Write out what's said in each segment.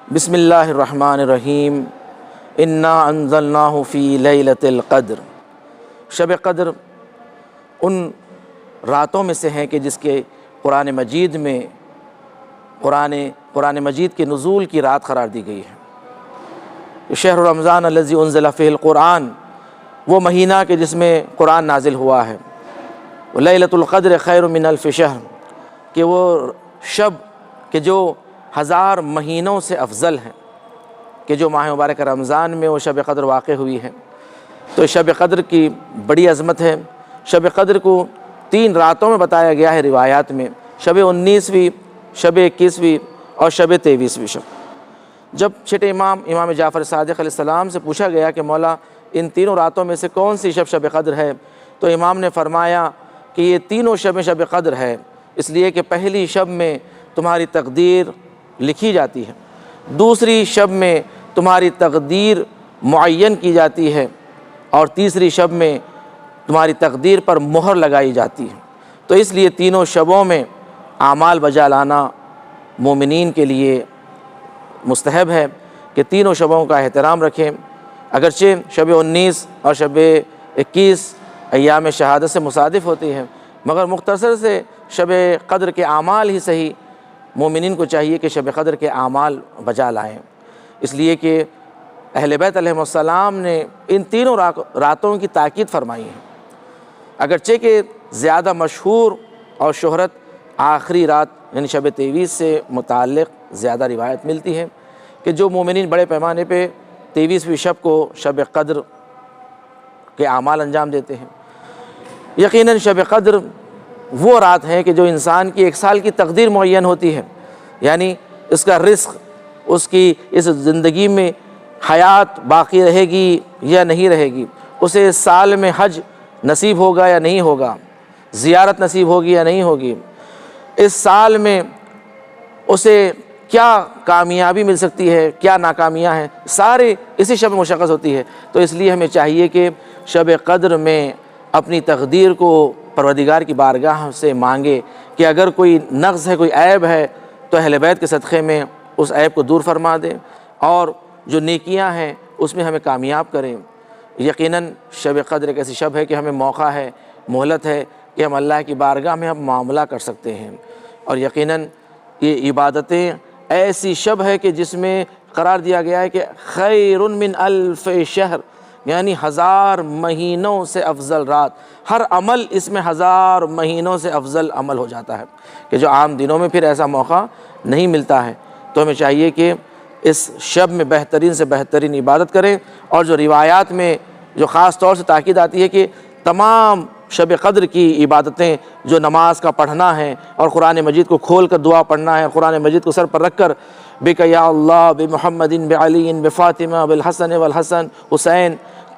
بسم اللہ الرحمن الرحیم انا انزلناہ فی لیلۃ القدر۔ شب قدر ان راتوں میں سے ہیں کہ جس کے قرآن مجید میں قرآن مجید کے نزول کی رات قرار دی گئی ہے۔ شہر رمضان الذی انزل فیہ القرآن، وہ مہینہ کہ جس میں قرآن نازل ہوا ہے۔ لیلۃ القدر خیر من الف شہر، کہ وہ شب کہ جو 1000 مہینوں سے افضل ہیں، کہ جو ماہ مبارک رمضان میں وہ شب قدر واقع ہوئی ہے۔ تو شب قدر کی بڑی عظمت ہے۔ شب قدر کو 3 راتوں میں بتایا گیا ہے روایات میں، شب 19ویں، شب 21ویں اور شب 23ویں شب۔ جب چھٹے امام جعفر صادق علیہ السلام سے پوچھا گیا کہ مولا ان تینوں راتوں میں سے کون سی شب قدر ہے، تو امام نے فرمایا کہ یہ تینوں شب قدر ہے، اس لیے کہ پہلی شب میں تمہاری تقدیر لکھی جاتی ہے، دوسری شب میں تمہاری تقدیر معین کی جاتی ہے، اور تیسری شب میں تمہاری تقدیر پر مہر لگائی جاتی ہے۔ تو اس لیے تینوں شبوں میں اعمال بجا لانا مومنین کے لیے مستحب ہے کہ تینوں شبوں کا احترام رکھیں۔ اگرچہ شب 19 اور شب 21 ایام شہادت سے مصادف ہوتی ہیں، مگر مختصر سے شب قدر کے اعمال ہی صحیح مومنین کو چاہیے کہ شب قدر کے اعمال بجا لائیں، اس لیے کہ اہل بیت علیہم السلام نے ان تینوں راتوں کی تاکید فرمائی ہے۔ اگرچہ کہ زیادہ مشہور اور شہرت آخری رات یعنی شب 23 سے متعلق زیادہ روایت ملتی ہے کہ جو مومنین بڑے پیمانے پہ 23ویں شب کو شب قدر کے اعمال انجام دیتے ہیں۔ یقیناً شب قدر وہ رات ہے کہ جو انسان کی 1 سال کی تقدیر معین ہوتی ہے، یعنی اس کا رزق، اس کی اس زندگی میں حیات باقی رہے گی یا نہیں رہے گی، اسے اس سال میں حج نصیب ہوگا یا نہیں ہوگا، زیارت نصیب ہوگی یا نہیں ہوگی، اس سال میں اسے کیا کامیابی مل سکتی ہے، کیا ناکامیاں ہیں، سارے اسی شب میں مشخص ہوتی ہے۔ تو اس لیے ہمیں چاہیے کہ شب قدر میں اپنی تقدیر کو پروردگار کی بارگاہ سے مانگے کہ اگر کوئی نقص ہے، کوئی عیب ہے، تو اہل بیت کے صدقے میں اس عیب کو دور فرما دے، اور جو نیکیاں ہیں اس میں ہمیں کامیاب کریں۔ یقیناً شب قدر ایک ایسی شب ہے کہ ہمیں موقع ہے، مہلت ہے کہ ہم اللہ کی بارگاہ میں ہم معاملہ کر سکتے ہیں، اور یقیناً یہ عبادتیں ایسی شب ہے کہ جس میں قرار دیا گیا ہے کہ خیر من الف شہر، یعنی 1000 مہینوں سے افضل رات۔ ہر عمل اس میں 1000 مہینوں سے افضل عمل ہو جاتا ہے، کہ جو عام دنوں میں پھر ایسا موقع نہیں ملتا ہے۔ تو ہمیں چاہیے کہ اس شب میں بہترین سے بہترین عبادت کریں، اور جو روایات میں جو خاص طور سے تاکید آتی ہے کہ تمام شب قدر کی عبادتیں جو نماز کا پڑھنا ہے اور قرآن مجید کو کھول کر دعا پڑھنا ہے، قرآن مجید کو سر پر رکھ کر بک یا اللہ بمحمد بعلی بفاطمہ بالحسن والحسن حسین،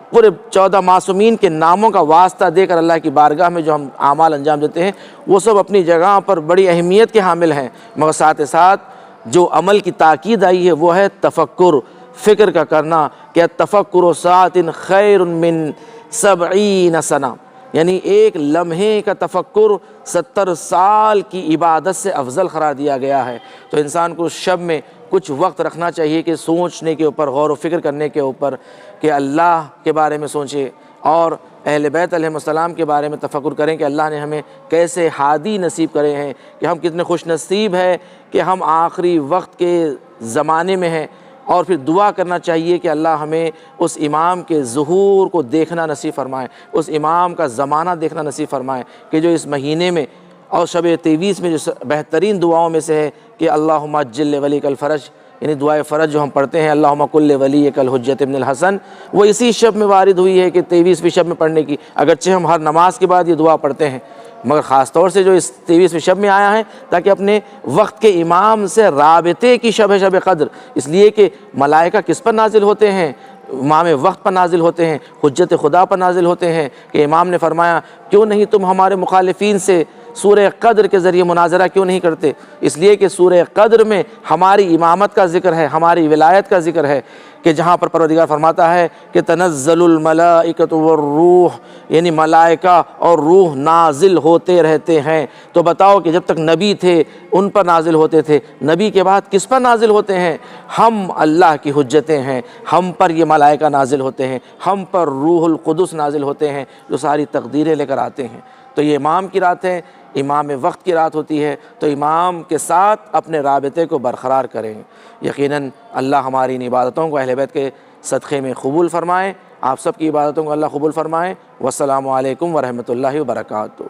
پورے 14 معصومین کے ناموں کا واسطہ دے کر اللہ کی بارگاہ میں جو ہم اعمال انجام دیتے ہیں، وہ سب اپنی جگہ پر بڑی اہمیت کے حامل ہیں، مگر ساتھ ساتھ جو عمل کی تاکید آئی ہے وہ ہے تفکر، فکر کا کرنا، کہ تفکر ساعۃ خیر من 70 سنہ، یعنی ایک لمحے کا تفکر 70 سال کی عبادت سے افضل قرار دیا گیا ہے۔ تو انسان کو اس شب میں کچھ وقت رکھنا چاہیے کہ سوچنے کے اوپر، غور و فکر کرنے کے اوپر، کہ اللہ کے بارے میں سوچیں اور اہل بیت علیہ السلام کے بارے میں تفکر کریں کہ اللہ نے ہمیں کیسے ہادی نصیب کرے ہیں، کہ ہم کتنے خوش نصیب ہیں کہ ہم آخری وقت کے زمانے میں ہیں۔ اور پھر دعا کرنا چاہیے کہ اللہ ہمیں اس امام کے ظہور کو دیکھنا نصیب فرمائے، اس امام کا زمانہ دیکھنا نصیب فرمائے، کہ جو اس مہینے میں اور شب 23 میں جو بہترین دعاؤں میں سے ہے کہ اللہم عجل ولیک الفرج، یعنی دعائے فرج جو ہم پڑھتے ہیں اللہم کل ولیک الحجۃ ابن الحسن، وہ اسی شب میں وارد ہوئی ہے کہ 23ویں شب میں پڑھنے کی۔ اگرچہ ہم ہر نماز کے بعد یہ دعا پڑھتے ہیں، مگر خاص طور سے جو اس 23ویں شب میں آیا ہے تاکہ اپنے وقت کے امام سے رابطے کی شب ہے شب قدر، اس لیے کہ ملائکہ کس پر نازل ہوتے ہیں؟ امام وقت پر نازل ہوتے ہیں، حجت خدا پر نازل ہوتے ہیں، کہ امام نے فرمایا کیوں نہیں تم ہمارے مخالفین سے سورہ قدر کے ذریعے مناظرہ کیوں نہیں کرتے؟ اس لیے کہ سورہ قدر میں ہماری امامت کا ذکر ہے، ہماری ولایت کا ذکر ہے، کہ جہاں پر پروردگار فرماتا ہے کہ تنزل الملائکۃ والروح، یعنی ملائکہ اور روح نازل ہوتے رہتے ہیں۔ تو بتاؤ کہ جب تک نبی تھے ان پر نازل ہوتے تھے، نبی کے بعد کس پر نازل ہوتے ہیں؟ ہم اللہ کی حجتیں ہیں، ہم پر یہ ملائکہ نازل ہوتے ہیں، ہم پر روح القدس نازل ہوتے ہیں جو ساری تقدیریں لے کر آتے ہیں۔ تو یہ امام کی رات ہے، امام وقت کی رات ہوتی ہے، تو امام کے ساتھ اپنے رابطے کو برقرار کریں۔ یقیناً اللہ ہماری ان عبادتوں کو اہل بیت کے صدقے میں قبول فرمائے، آپ سب کی عبادتوں کو اللہ قبول فرمائے۔ والسلام علیکم ورحمۃ اللہ وبرکاتہ۔